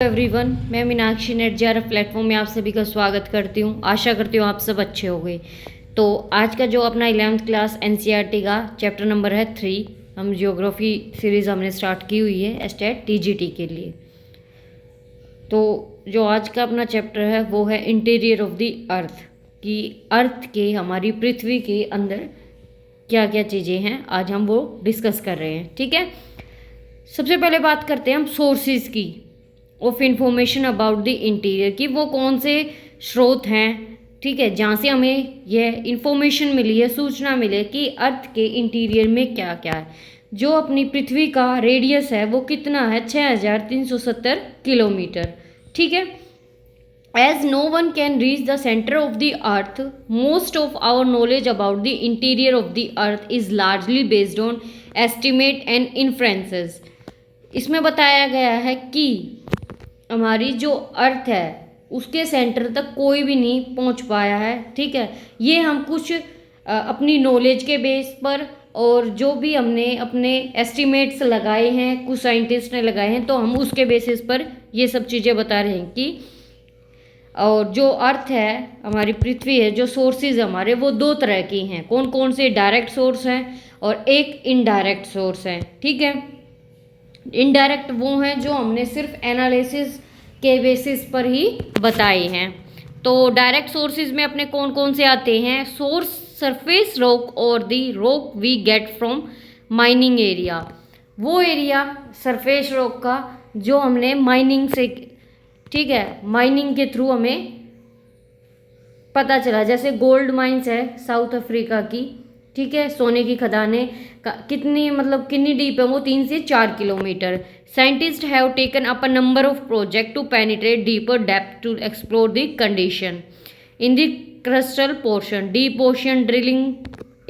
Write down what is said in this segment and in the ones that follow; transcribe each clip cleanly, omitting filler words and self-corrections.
Everyone, मैं Meenakshi net JRF platform में आप सभी का स्वागत करती हूँ। आशा करती हूँ आप सब अच्छे हो गए। तो आज का जो अपना 11th क्लास एनसीईआरटी का चैप्टर नंबर है 3, हम जियोग्राफी सीरीज़ हमने स्टार्ट की हुई है एस्टेट टीजीटी के लिए। तो जो आज का अपना चैप्टर है वो है इंटीरियर ऑफ द अर्थ, कि अर्थ के हमारी पृथ्वी के अंदर क्या क्या चीज़ें हैं, आज हम वो डिस्कस कर रहे हैं। ठीक है, सबसे पहले बात करते हैं हम सोर्सेज की of information about the interior, कि वो कौन से स्रोत हैं, ठीक है, जहाँ से हमें यह इंफॉर्मेशन मिली है, सूचना मिले कि अर्थ के इंटीरियर में क्या क्या है। जो अपनी पृथ्वी का रेडियस है वो कितना है, 6370 किलोमीटर। ठीक है, as no one can reach the centre of the earth, most of our knowledge about the interior of the earth is largely based on estimate and inferences. इसमें बताया गया है कि हमारी जो अर्थ है उसके सेंटर तक कोई भी नहीं पहुंच पाया है। ठीक है, ये हम कुछ अपनी नॉलेज के बेस पर और जो भी हमने अपने एस्टिमेट्स लगाए हैं, कुछ साइंटिस्ट ने लगाए हैं, तो हम उसके बेसिस पर ये सब चीज़ें बता रहे हैं कि और जो अर्थ है, हमारी पृथ्वी है, जो सोर्सेज हमारे वो दो तरह की हैं। कौन कौन से? डायरेक्ट सोर्स हैं और एक इनडायरेक्ट सोर्स हैं। ठीक है, इनडायरेक्ट वो हैं जो हमने सिर्फ एनालिसिस के बेसिस पर ही बताए हैं। तो डायरेक्ट सोर्सेज में अपने कौन कौन से आते हैं? सोर्स सरफेस रॉक और the rock we get from mining area, वो एरिया सरफेस रॉक का जो हमने माइनिंग से, ठीक है, माइनिंग के थ्रू हमें पता चला। जैसे गोल्ड माइंस है साउथ अफ्रीका की, ठीक है, सोने की खदानें कितनी डीप है वो, 3 से 4 kilometre. Scientist have taken up a number of project to penetrate deeper depth to explore the condition in the crustal portion. Deep ocean drilling,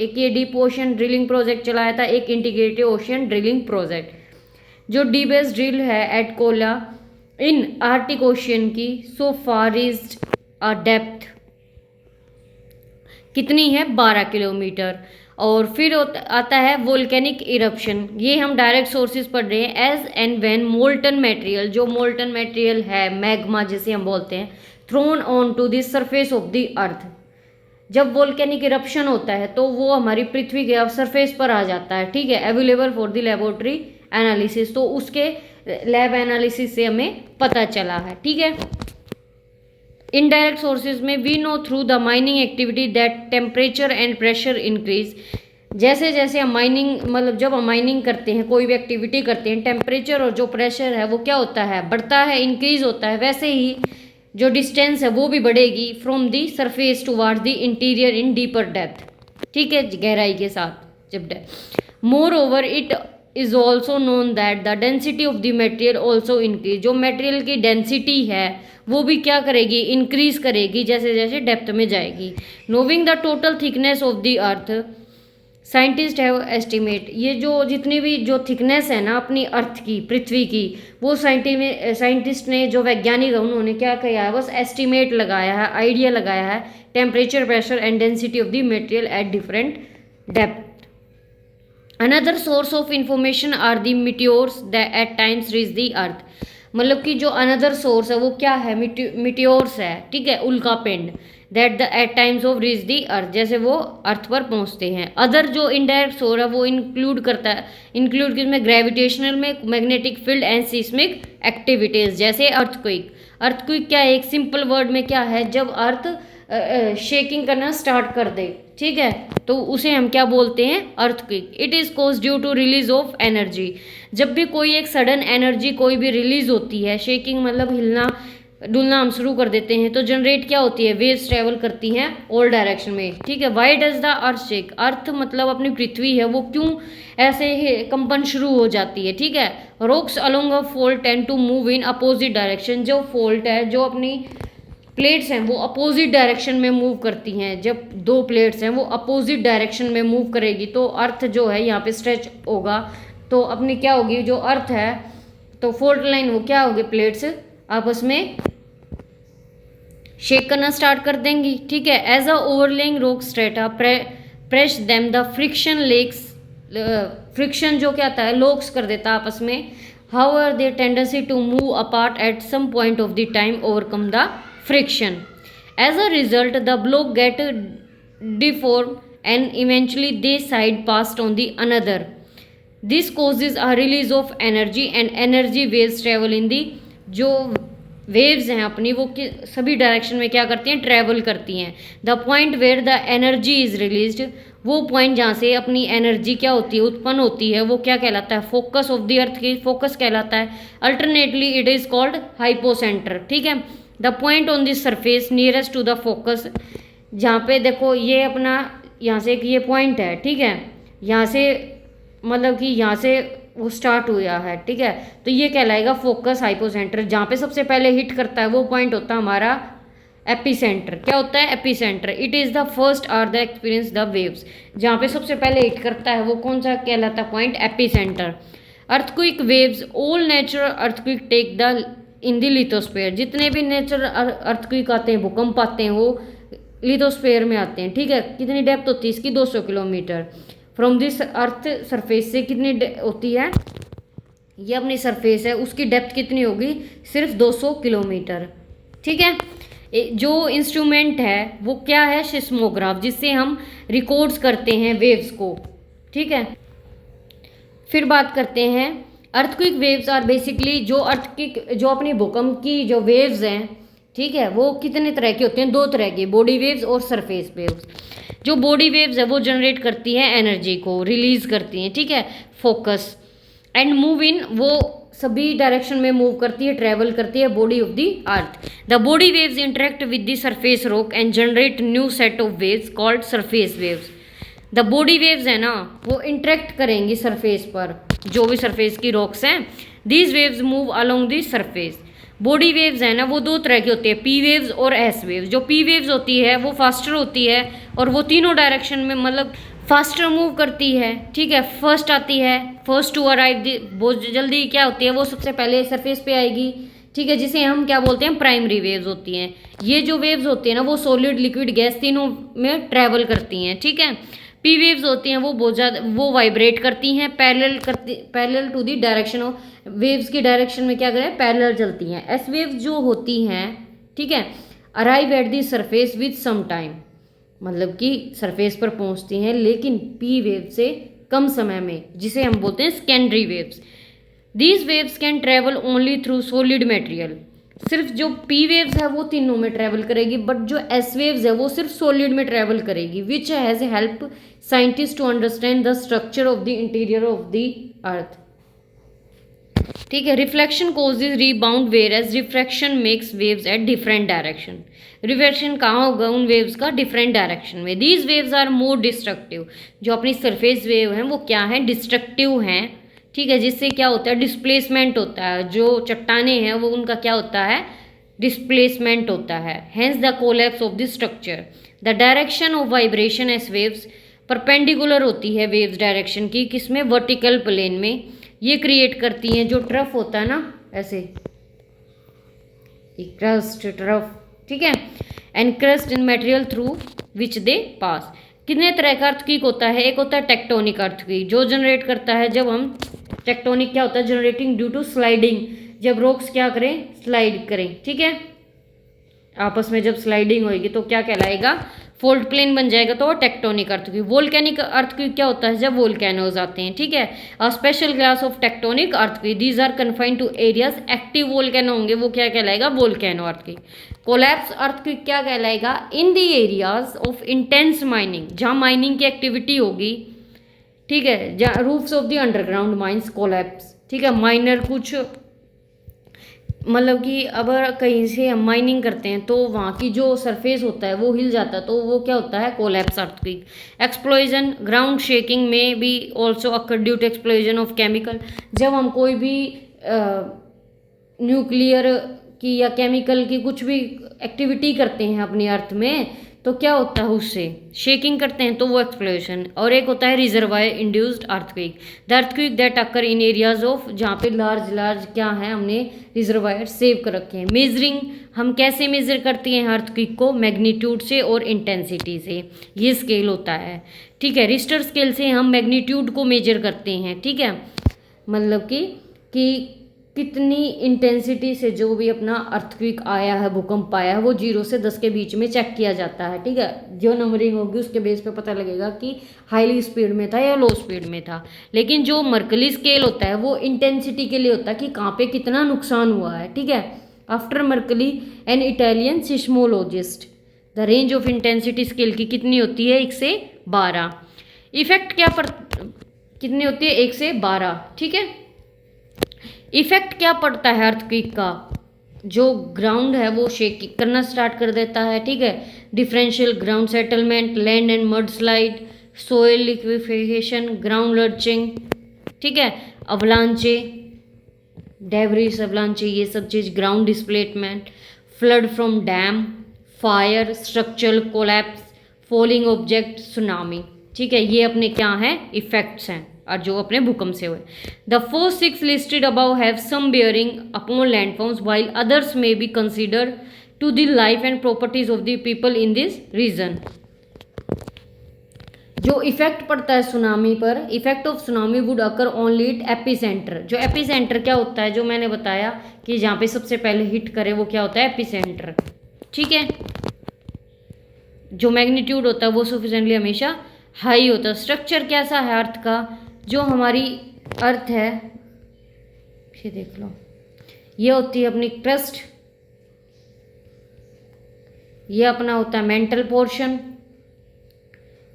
एक ये डीप ओशन ड्रिलिंग प्रोजेक्ट चलाया था, एक इंटीग्रेटेड ओशन ड्रिलिंग प्रोजेक्ट। जो deepest drill है at Kola in Arctic ocean की, so far is a depth कितनी है, 12 किलोमीटर। और फिर आता है वोल्केनिक इरप्शन, ये हम डायरेक्ट सोर्सेज पढ़ रहे हैं। As and when molten material, जो मोल्टन मटेरियल है, मैग्मा जिसे हम बोलते हैं, thrown on to the surface of the earth, जब वोल्केनिक इरप्शन होता है तो वो हमारी पृथ्वी के सरफेस पर आ जाता है। ठीक है, available for the laboratory analysis, तो उसके लैब एनालिसिस से हमें पता चला है। ठीक है, इनडायरेक्ट सोर्सेज में we know through the mining activity that temperature and pressure increase. जैसे जैसे हम जब हम माइनिंग करते हैं, कोई भी एक्टिविटी करते हैं, टेम्परेचर और जो प्रेशर है वो क्या होता है, बढ़ता है, इंक्रीज होता है। वैसे ही जो डिस्टेंस है वो भी बढ़ेगी from the surface toward the interior in deeper depth. ठीक है, गहराई के साथ जब more over it is also known that the density of the material also increase. जो मटेरियल की डेंसिटी है वो भी क्या करेगी, इंक्रीज करेगी जैसे जैसे डेप्थ में जाएगी। नोविंग the total thickness of the earth, scientist have estimate, ये जो जितनी भी जो थिकनेस है ना अपनी अर्थ की, पृथ्वी की, वो साइंटिस्ट ने, जो वैज्ञानिक है, उन्होंने क्या किया है, बस एस्टिमेट लगाया है, आइडिया लगाया है, temperature, pressure and density of the material at different depth. Another source of information are the meteors that at times reach the earth, मतलब कि जो अनदर सोर्स है वो क्या है, मीटियोर्स है। ठीक है, उल्का पिंड, that the at times of reach the earth, जैसे वो अर्थ पर पहुंचते हैं। अदर जो इनडायरेक्ट सोर्स है वो इंक्लूड किसमें, ग्रेविटेशनल में, magnetic field and seismic activities, जैसे अर्थक्वेक। अर्थक्वेक क्या है, एक सिंपल वर्ड में क्या है, जब अर्थ शेकिंग करना स्टार्ट कर दे, ठीक है, तो उसे हम क्या बोलते हैं, earthquake. It is cause due to release of energy, जब भी कोई एक सडन एनर्जी कोई भी रिलीज होती है, शेकिंग मतलब हिलना डुलना हम शुरू कर देते हैं, तो जनरेट क्या होती है, वेव्स ट्रेवल करती हैं ऑल डायरेक्शन में। ठीक है, why does the earth shake, earth मतलब अपनी पृथ्वी है, वो क्यों ऐसे ही कंपन शुरू हो जाती है। ठीक है, rocks along a fold tend to move in opposite direction, जो फोल्ड है, जो अपनी प्लेट्स हैं वो अपोजिट डायरेक्शन में मूव करती हैं। जब दो प्लेट्स हैं वो अपोजिट डायरेक्शन में मूव करेगी तो अर्थ जो है यहाँ पे स्ट्रेच होगा, तो अपनी क्या होगी, जो अर्थ है तो फोल्ड लाइन वो क्या होगी, प्लेट्स आपस में शेक करना स्टार्ट कर देंगी। ठीक है, as a overlaying rock strata press them the friction lacks, friction जो क्या आता है, लॉक्स कर देता आपस में, However, their tendency to move apart at some point of the time overcome the friction. As a result, the block get deformed and eventually they side passed on the another. This causes a release of energy and energy waves travel in the जो waves हैं अपनी वो सभी direction में क्या करती हैं, travel करती हैं. The point where the energy is released, वो पॉइंट जहाँ से अपनी एनर्जी क्या होती है, उत्पन्न होती है, वो क्या कहलाता है, फोकस ऑफ द अर्थ की फोकस कहलाता है. Alternately it is called hypocentre. ठीक है. The point on this surface nearest to the focus, जहाँ पे देखो ये अपना यहाँ से एक ये पॉइंट है. ठीक है. यहाँ से मतलब कि यहाँ से वो स्टार्ट हुआ है. ठीक है. तो ये कहलाएगा फोकस हाइपोसेंटर. जहाँ पे सबसे पहले हिट करता है वो पॉइंट होता है हमारा एपीसेंटर. क्या होता है, epicentre. It is the first are the experience the waves. जहाँ पे सबसे पहले हिट करता है वो कौन सा कहलाता है, point epicentre. Earthquake waves, all natural earthquake take the in the lithosphere. जितने भी नेचुरल अर्थक्विक आते हैं, भूकंप आते हैं, वो लिथोस्फीयर में आते हैं. ठीक है. कितनी डेप्थ होती है इसकी, 200 kilometre. From this earth surface से कितनी होती है, ये अपनी सरफेस है उसकी डेप्थ कितनी होगी, सिर्फ 200 किलोमीटर. ठीक है. जो इंस्ट्रूमेंट है वो क्या है, सिस्मोग्राफ, जिससे हम रिकॉर्ड्स करते हैं वेव्स को. ठीक है. फिर बात करते हैं अर्थक्विक वेव्स आर बेसिकली जो अर्थक्विक जो अपनी भूकंप की जो वेव्स हैं. ठीक है. वो कितने तरह की होती हैं, 2 तरह की, बॉडी वेव्स और सरफेस वेव्स. जो बॉडी वेव्स है वो जनरेट करती हैं एनर्जी को, रिलीज करती हैं. ठीक है. फोकस एंड मूव इन, वो सभी डायरेक्शन में मूव करती है, ट्रेवल करती है body of the earth. The body waves interact with the surface rock and generate new set of waves called surface waves. The body waves है ना वो इंटरेक्ट करेंगी सरफेस पर, जो भी सरफेस की रॉक्स हैं. These waves move along the surface. Body waves है ना वो 2 तरह की होती है, पी वेव्स और एस वेव्स. जो पी वेव्स होती है वो फास्टर होती है और वो तीनों डायरेक्शन में मतलब फास्टर मूव करती है. ठीक है. फर्स्ट आती है, फर्स्ट टू अराइव, बहुत जल्दी क्या होती है, वो सबसे पहले सरफेस पे आएगी. ठीक है. जिसे हम क्या बोलते हैं, प्राइमरी वेव्स होती हैं. ये जो वेव्स होती है ना वो सॉलिड, लिक्विड, गैस तीनों में ट्रैवल करती हैं. ठीक है. पी वेव्स होती हैं वो बहुत ज़्यादा वो वाइब्रेट करती हैं, parallel to the direction of waves की डायरेक्शन में क्या करें, पैरेलल चलती हैं. एस वेव्स जो होती हैं, ठीक है, arrive at the surface with some time, मतलब कि सरफेस पर पहुंचती हैं लेकिन पी वेव से कम समय में, जिसे हम बोलते हैं secondary waves. These waves can travel only through solid material. सिर्फ जो पी वेव्स है वो तीनों में ट्रैवल करेगी, बट जो एस वेव्स है वो सिर्फ सॉलिड में ट्रैवल करेगी. Which has help scientist to understand the structure of the interior of the earth. ठीक है. Reflection causes rebound whereas refraction makes waves at different direction. Reflection कहाँ होगा उन वेव्स का, डिफरेंट डायरेक्शन में. These waves are more destructive. जो अपनी surface wave हैं वो क्या है, डिस्ट्रक्टिव हैं. ठीक है. जिससे क्या होता है, डिस्प्लेसमेंट होता है. जो चट्टाने हैं वो उनका क्या होता है, डिस्प्लेसमेंट होता है. Hence the collapse of the structure. The direction of vibration S waves perpendicular होती है वेव्स डायरेक्शन की, किसमें, वर्टिकल प्लेन में. ये क्रिएट करती हैं जो ट्रफ होता है ना ऐसे, क्रस्ट ट्रफ. ठीक है. And crust in material through which they pass. कितने तरह का अर्थक्वेक होता है, एक होता है टेक्टोनिक अर्थक्वेक जो जनरेट करता है जब हम, टेक्टोनिक क्या होता है, जनरेटिंग ड्यू टू स्लाइडिंग, जब रॉक्स क्या करें, स्लाइड करें. ठीक है. आपस में जब स्लाइडिंग होगी तो क्या कहलाएगा, फोल्ड प्लेन बन जाएगा, तो टेक्टोनिक अर्थक्वेक. वोल्केनिक अर्थक्वेक क्या होता है, जब वोल्केनोज आते हैं. ठीक है. A special class of tectonic earthquake, these are confined to areas. Active volcano होंगे वो क्या कहलाएगा, वोल्केनो अर्थक्वेक. कोलैप्स अर्थक्वेक क्या कहलाएगा, इन दी एरियाज ऑफ इंटेंस माइनिंग, जहाँ माइनिंग की एक्टिविटी होगी. ठीक है. जहाँ roofs of the underground mines collapse. ठीक है. माइनर कुछ मतलब कि अब कहीं से हम माइनिंग करते हैं तो वहाँ की जो सरफेस होता है वो हिल जाता है, तो वो क्या होता है, collapse earthquake. Explosion, ground shaking में भी also occur due to explosion of chemical. जब हम कोई भी न्यूक्लियर की या केमिकल की कुछ भी एक्टिविटी करते हैं अपनी अर्थ में, तो क्या होता है, उससे शेकिंग करते हैं तो वो एक्सप्लोजन. और एक होता है reservoir induced earthquake, the earthquake that occur in areas of, जहाँ पे लार्ज क्या है, हमने रिजर्वायर सेव कर रखे हैं. मेजरिंग, हम कैसे मेजर करते हैं अर्थक्वेक को, मैग्नीट्यूड से और इंटेंसिटी से. ये स्केल होता है. ठीक है. रिश्टर स्केल से हम मैग्नीट्यूड को मेजर करते हैं. ठीक है. मतलब कि कितनी इंटेंसिटी से जो भी अपना अर्थक्वेक आया है, भूकंप आया है, वो 0 से 10 के बीच में चेक किया जाता है। ठीक है, जो नंबरिंग होगी उसके बेस पे पता लगेगा कि हाईली स्पीड में था या लो स्पीड में था। लेकिन जो मर्कली स्केल होता है वो इंटेंसिटी के लिए होता है कि कहाँ पे कितना नुकसान हुआ है। ठीक है, after Mercalli an Italian seismologist, the range of intensity scale की कितनी होती है? 1 से 12। इफेक्ट कितनी होती है? 1 से 12। ठीक है, इफेक्ट क्या पड़ता है अर्थक्वेक का? जो ग्राउंड है वो शेक करना स्टार्ट कर देता है। ठीक है, differential ground settlement, land and mud slide, soil liquefaction, ground lurching. ठीक है, अवलांचे, डेब्रिस अवलांचे, ये सब चीज़, ground displacement, flood from dam, fire, structural collapse, falling object, tsunami. ठीक है, ये अपने क्या हैं? इफेक्ट्स हैं और जो अपने भूकंप से हुए। The first 6 listed above have some bearing upon landforms while others may be considered to the life and properties of the people in this region. जो इफेक्ट पड़ता है सुनामी पर, effect of tsunami would occur only at epicentre. जो epicentre क्या होता है? जो मैंने बताया कि जहाँ पे सबसे पहले हिट करे वो क्या होता है? एपिसेंटर। ठीक है, जो मैग्नीट्यूड होता है वो सफिशिएंटली हमेशा हाई होता है। स्ट्रक्चर कैसा है अर्थ का? जो हमारी अर्थ है, ये देख लो, ये होती है अपनी क्रस्ट, ये अपना होता है मेंटल पोर्शन,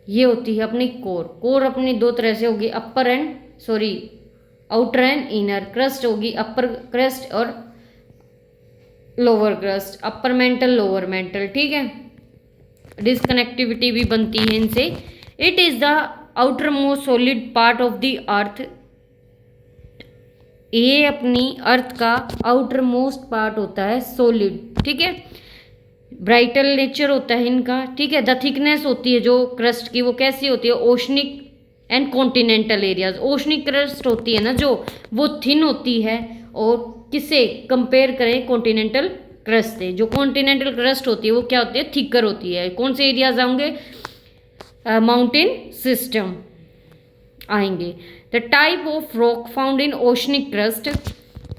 ये होती है अपनी कोर। कोर अपनी दो तरह से होगी, आउटर एंड इनर। क्रस्ट होगी अपर क्रस्ट और lower crust, upper mantle lower mental. ठीक है, डिस्कनेक्टिविटी भी बनती है इनसे। It is the outer most solid part of the अर्थ। ये अपनी अर्थ का आउटर मोस्ट पार्ट होता है सॉलिड। ठीक है, ब्राइटल नेचर होता है इनका। ठीक है, द थिकनेस होती है जो क्रस्ट की वो कैसी होती है? Oceanic and continental areas. Oceanic crust होती है ना जो, वो थिन होती है, और किससे कंपेयर करें? कॉन्टिनेंटल क्रस्ट से। जो कॉन्टिनेंटल क्रस्ट होती है वो क्या होती है? थिकर होती है। कौन से एरियाज आएंगे? माउंटेन सिस्टम आएंगे। The type of rock found in oceanic crust,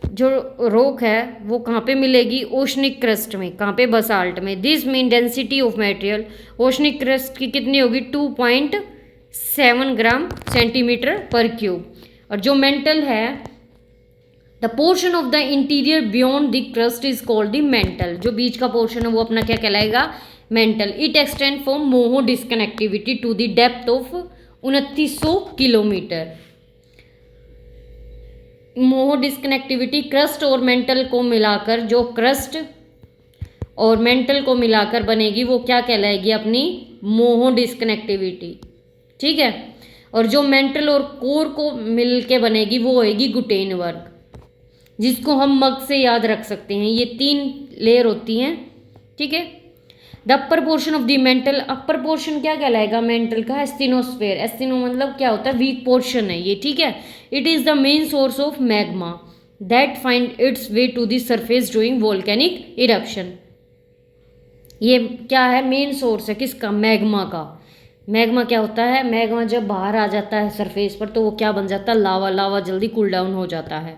जो रॉक है वो कहाँ पे मिलेगी? ओशनिक क्रस्ट में। कहाँ पे? बसाल्ट में। This mean density of material oceanic crust की कितनी होगी? 2.7 ग्राम सेंटीमीटर पर क्यूब। और जो मेंटल है, the portion of the interior beyond the crust is called the mantle. जो बीच का पोर्शन है वो अपना क्या कहलाएगा? Mantle. It extend from Moho disconnectivity to the depth of 2900 kilometre. Moho disconnectivity crust और मेंटल को मिलाकर, जो क्रस्ट और मेंटल को मिलाकर बनेगी वो क्या कहलाएगी? अपनी मोहो डिस्कनेक्टिविटी। ठीक है, और जो मेंटल और कोर को मिल के बनेगी वो होएगी गुटेनबर्ग, जिसको हम मग से याद रख सकते हैं। ये 3 लेयर होती हैं। ठीक है, the upper portion of the mental, upper portion क्या कहलाएगा मेंटल का? एस्थिनोस्फेयर। एस्थिनो मतलब क्या होता है? वीक पोर्शन है ये। ठीक है, it is the main source of magma that find its way to the surface during volcanic eruption. ये क्या है? मेन सोर्स है किसका? मैग्मा का। मैग्मा क्या होता है? मैग्मा जब बाहर आ जाता है सरफेस पर तो वो क्या बन जाता है? लावा। लावा जल्दी कूल डाउन हो जाता है।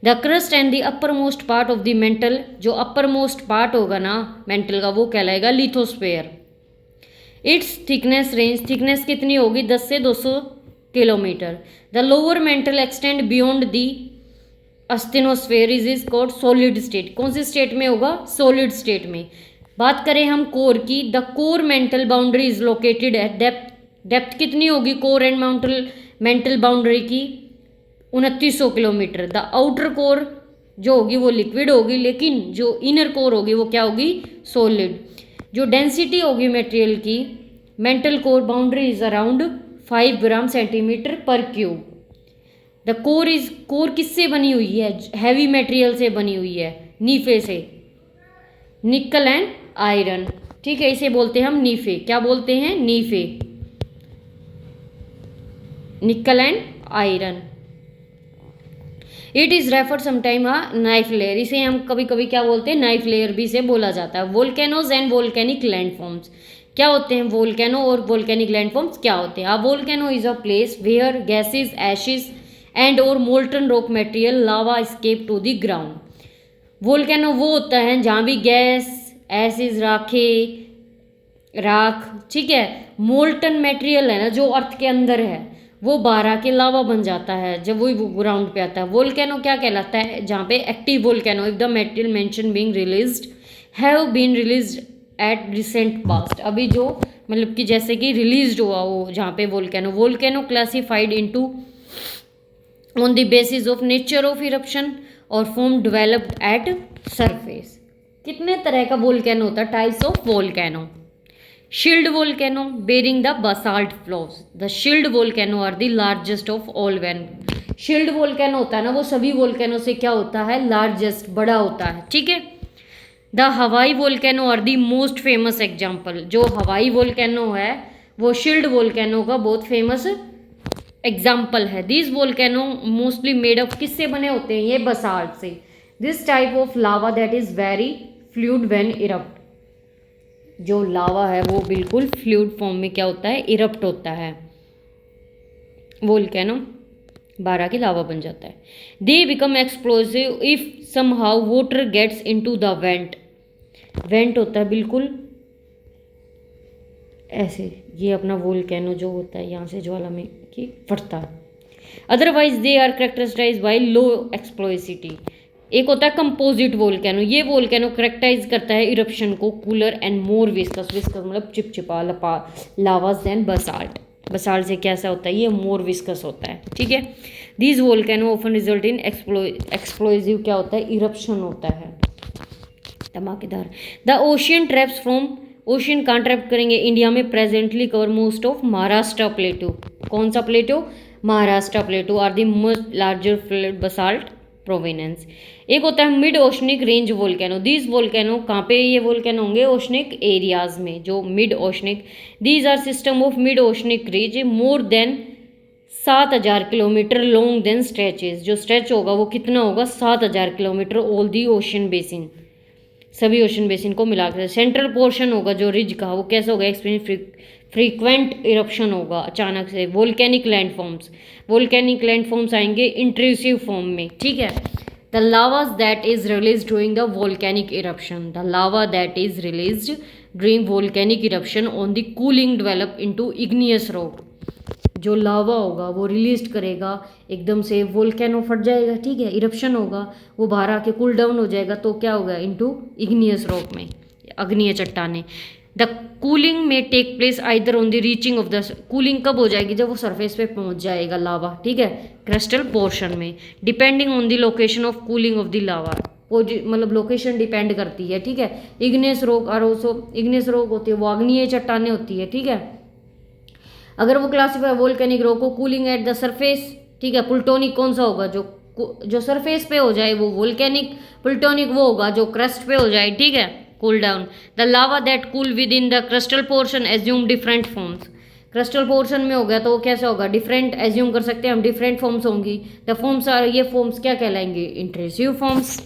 The crust and the upper most part of the mantle, जो अपर मोस्ट पार्ट होगा ना मेंटल का वो कहलाएगा lithosphere. It's thickness range, thickness कितनी होगी? 10 से 200 kilometre. The lower mental extend beyond the asthenosphere is called solid state. कौन सी स्टेट में होगा? सॉलिड स्टेट में। बात करें हम कोर की, the core mantle boundary is located at depth. Depth कितनी होगी कोर एंड मेंटल बाउंड्री की? 2900 किलोमीटर। द आउटर कोर जो होगी वो लिक्विड होगी, लेकिन जो इनर कोर होगी वो क्या होगी? सॉलिड। जो डेंसिटी होगी मटेरियल की, mantle core boundary is around 5 gram centimetre पर क्यूब। द कोर किससे बनी हुई है? हैवी मटेरियल से बनी हुई है, नीफे से, निकल एंड आयरन। ठीक है, इसे बोलते हैं हम नीफे। क्या बोलते हैं? Nife, nickel and iron. It is referred sometime a knife layer. इसे हम कभी कभी क्या बोलते हैं? नाइफ लेयर भी से बोला जाता है। वोल्केनोज एंड वोल्केनिक लैंडफॉर्म्स क्या होते हैं? वोल्केनो और वोल्केनिक लैंडफॉर्म्स क्या होते हैं? A volcano is a place where gases, ashes and और molten rock material lava escape to the ground. Volcano वो होता है जहाँ भी गैस, एसिड, राख, ठीक है, मोल्टन मटेरियल है ना जो अर्थ के अंदर है वो बाहर आके लावा बन जाता है जब वो ग्राउंड पे आता है। वोल्केनो क्या कहलाता है? जहाँ पे active volcano if the material mention being released have been released at recent past. अभी जो मतलब कि जैसे कि रिलीज हुआ वो जहाँ पे volcano classified into on the basis of nature of eruption और फॉर्म डेवलप्ड एट सरफेस। कितने तरह का वोल्केनो होता है? Types of volcano. Shield volcano bearing the basalt flows. The shield volcano are the largest of all volcanoes. Shield volcano होता है ना वो सभी वोल्केनो से क्या होता है? लार्जेस्ट, बड़ा होता है, ठीक है। The Hawaii volcano are the most famous example. जो हवाई वोल्केनो है वो शिल्ड वोल्केनो का बहुत फेमस एग्जाम्पल है। This volcano mostly made of किससे बने होते हैं? ये बसाल्ट से। This type of lava that is very fluid when erupt. जो लावा है वो बिल्कुल फ्लूइड फॉर्म में क्या होता है? इरप्ट होता है। वोल्केनो बारह की लावा बन जाता है। They become explosive if somehow water gets into the vent. Vent होता है बिल्कुल ऐसे, ये अपना वोल्केनो जो होता है यहाँ से ज्वालामुखी फटता है। Otherwise they are characterised by low explosivity. एक होता है कंपोजिट वोल्केनो। ये वोल्केनो करेक्टराइज करता है इरप्शन को cooler and more viscous. Viscous मतलब चिपचिपा लपा लावास देन बसाल्ट। बसाल्ट से कैसा होता है? ये मोर विस्कस होता है, ठीक है। These volcano often result in explosive क्या होता है? इरप्शन होता है धमाकेदार। The ocean traps from ocean कहाँ ट्रैप करेंगे? इंडिया में presently cover most of Maharashtra plateau. कौन सा plateau? Maharashtra plateau are the most larger fluid basalt provinces. एक होता है mid oceanic range volcano. These volcano कहाँ पे ये वोल्केनो होंगे? ओशनिक एरियाज में, जो mid oceanic. These are system of mid oceanic range more than 7000 kilometre long then stretches. जो स्ट्रेच होगा वो कितना होगा? 7000 kilometre all the ocean basin, सभी ओशन बेसिन को मिलाकर। सेंट्रल पोर्शन होगा जो रिज का वो कैसा होगा? एक्सपीरियंस फ्रीक्वेंट इरप्शन होगा अचानक से। वोल्केनिक लैंडफॉर्म्स, वोल्केनिक लैंडफॉर्म्स आएंगे इंट्रूसिव फॉर्म में, ठीक है। The lavas that is release during the volcanic eruption. The lava that is release during volcanic eruption on the cooling develop into igneous rock. जो lava होगा वो release करेगा एकदम से, वोल्केनो फट जाएगा, ठीक है, इरप्शन होगा, वो बाहर आके कूल डाउन हो जाएगा तो क्या होगा? इनटू इग्नियस रॉक में, अग्निय चट्टाने। द कूलिंग में take place either on the reaching of the. Cooling कब हो जाएगी? जब वो सरफेस पे पहुंच जाएगा लावा, ठीक है, क्रिस्टल पोर्शन में। Depending on the location of cooling of the lava, मतलब लोकेशन डिपेंड करती है, ठीक है। इग्नियस रॉक और ऑल्सो इग्नियस रॉक होती है वो अग्निय चट्टाने होती है, ठीक है। अगर वो क्लासिफाई वोल्केनिक रॉक को कूलिंग एट द सरफेस, ठीक है। प्लूटोनिक कौन सा होगा? जो सरफेस पे हो जाए वो वोल्केनिक। प्लूटोनिक वो होगा जो क्रस्ट पे हो जाए, ठीक है, cool down. The lava that cool with in the crystal portion assume different forms. Crystal portion में हो गया तो वो कैसा होगा? डिफरेंट एज्यूम कर सकते हैं हम, डिफरेंट फॉर्म्स होंगी। द फॉर्म्स आर, ये फॉर्म्स क्या कहलाएंगे? इंट्रूसिव फॉर्म्स,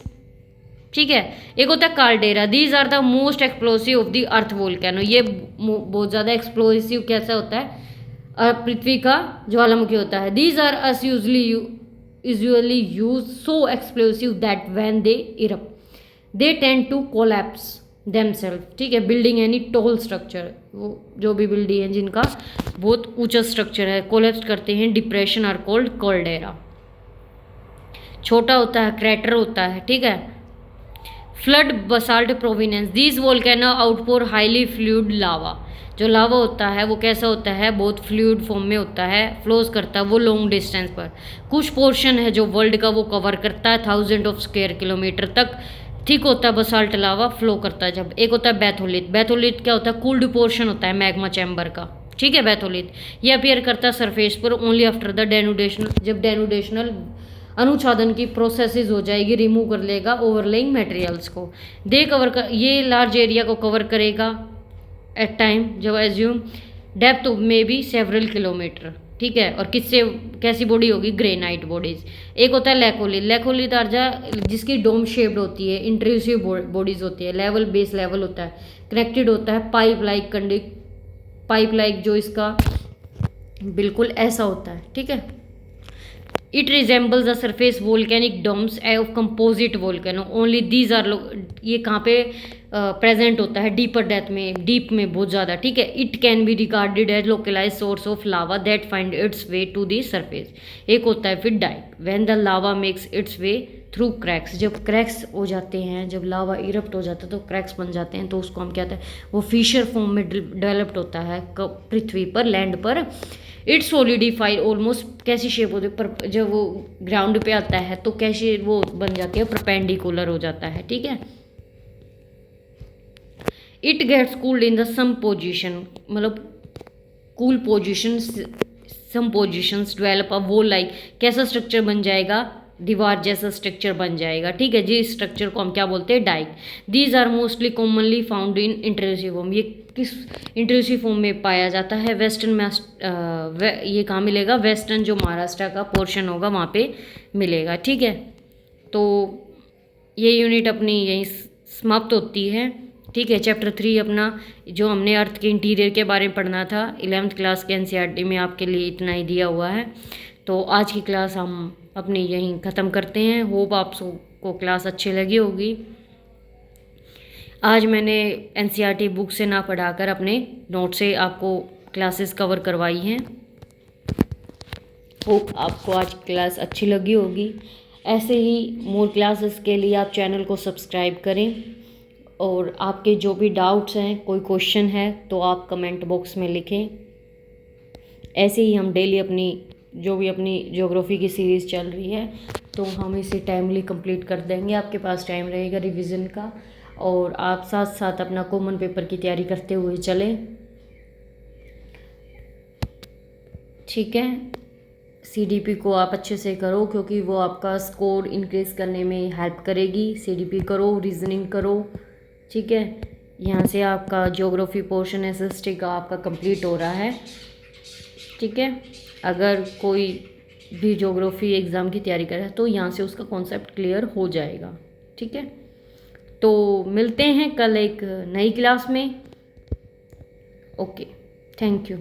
ठीक है। एक होता है caldera. These are the most explosive of the earth volcano. ये बहुत ज़्यादा एक्सप्लोसिव कैसा होता है? पृथ्वी का ज्वालामुखी होता है। These are us usually use so explosive that when they erupt they tend to collapse themselves, ठीक है। बिल्डिंग एनी टॉल स्ट्रक्चर, वो जो भी बिल्डिंग है जिनका बहुत ऊंचा स्ट्रक्चर है, कोलैप्स करते हैं। Depression are called caldera. छोटा होता है, क्रैटर होता है, ठीक है। Flood basalt provinces. These volcano outpour highly fluid lava. जो लावा होता है वो कैसा होता है? बहुत फ्लूइड फॉर्म में होता है, फ्लोज करता है वो लॉन्ग डिस्टेंस पर। कुछ पोर्शन है जो वर्ल्ड का वो कवर करता है 1000 ऑफ स्क्वायर किलोमीटर तक, ठीक होता है बसाल्ट लावा फ्लो करता है जब। एक होता है बैथोलिथ। बैथोलिथ क्या होता है? कूल्ड पोर्शन होता है मैग्मा चैम्बर का, ठीक है, बैथोलिथ। ये अपीयर करता है सरफेस पर ओनली आफ्टर द डेनुडेशनल, जब डेनुडेशनल अनुच्छादन की प्रोसेसेस हो जाएगी, रिमूव कर लेगा ओवरलेइंग मटेरियल्स को। दे कवर कर, ये लार्ज एरिया को कवर करेगा एट टाइम जब एज्यूम डेप्थ में भी सेवरल किलोमीटर, ठीक है। और किससे कैसी बॉडी होगी? Granite bodies. एक होता है लैकोलिथ। लैकोलिथ अर्जा जिसकी डोम शेप्ड होती है, इंट्रूसिव बॉडीज होती है, लेवल बेस लेवल होता है, कनेक्टेड होता है पाइप लाइक जो इसका बिल्कुल ऐसा होता है, ठीक है। It resembles the surface volcanic domes of composite volcano. Only these are ये कहाँ पे प्रेजेंट होता है? डीपर डेथ में, डीप में बहुत ज़्यादा, ठीक है. It can be regarded as localise source of lava that find its way to the surface. एक होता है फिर dyke. When the lava makes its way through cracks. जब क्रैक्स हो जाते हैं, जब लावा इरप्ट हो जाता है तो क्रैक्स बन जाते हैं, तो उसको हम कहते हैं वो फिशर फॉर्म में डेवलप्ड होता है पृथ्वी पर, लैंड पर. इट सोलिडिफाई ऑलमोस्ट कैसी शेप होती है, पर जब वो ग्राउंड पे आता है तो कैसे वो बन जाती है, परपेंडिकुलर हो जाता है, ठीक है. It gets cooled in the some position, मतलब cool position, some positions develop a wall like. कैसा स्ट्रक्चर बन जाएगा? दीवार जैसा स्ट्रक्चर बन जाएगा, ठीक है जी. स्ट्रक्चर को हम क्या बोलते हैं? Dyke. These are mostly commonly found in intrusive form. ये किस इंट्रूसिव फॉर्म में पाया जाता है? वेस्टर्न में. ये कहाँ मिलेगा? वेस्टर्न जो महाराष्ट्र का पोर्शन होगा वहाँ पे मिलेगा, ठीक है. तो ये यूनिट अपनी यहीं समाप्त होती है, ठीक है. चैप्टर 3 अपना जो हमने अर्थ के इंटीरियर के बारे में पढ़ना था 11th क्लास के एनसीईआरटी में आपके लिए इतना ही दिया हुआ है. तो आज की क्लास हम अपनी यहीं ख़त्म करते हैं. होप आप सबको क्लास अच्छी लगी होगी. आज मैंने एनसीईआरटी बुक से ना पढ़ाकर अपने नोट से आपको क्लासेस कवर करवाई हैं. होप आपको आज क्लास अच्छी लगी होगी. ऐसे ही मोर क्लासेस के लिए आप चैनल को सब्सक्राइब करें. और आपके जो भी डाउट्स हैं, कोई क्वेश्चन है तो आप कमेंट बॉक्स में लिखें. ऐसे ही हम डेली अपनी जो भी अपनी ज्योग्राफी की सीरीज़ चल रही है तो हम इसे टाइमली कंप्लीट कर देंगे. आपके पास टाइम रहेगा रिवीजन का, और आप साथ साथ अपना कॉमन पेपर की तैयारी करते हुए चलें, ठीक है. सीडीपी को आप अच्छे से करो क्योंकि वो आपका स्कोर इंक्रीज़ करने में हेल्प करेगी. सीडीपी करो, रीजनिंग करो, ठीक है. यहाँ से आपका ज्योग्राफी पोर्शन एसएसटी का आपका कंप्लीट हो रहा है, ठीक है. अगर कोई भी ज्योग्राफी एग्ज़ाम की तैयारी कर रहा है तो यहाँ से उसका कॉन्सेप्ट क्लियर हो जाएगा, ठीक है. तो मिलते हैं कल एक नई क्लास में. Okay, thank you.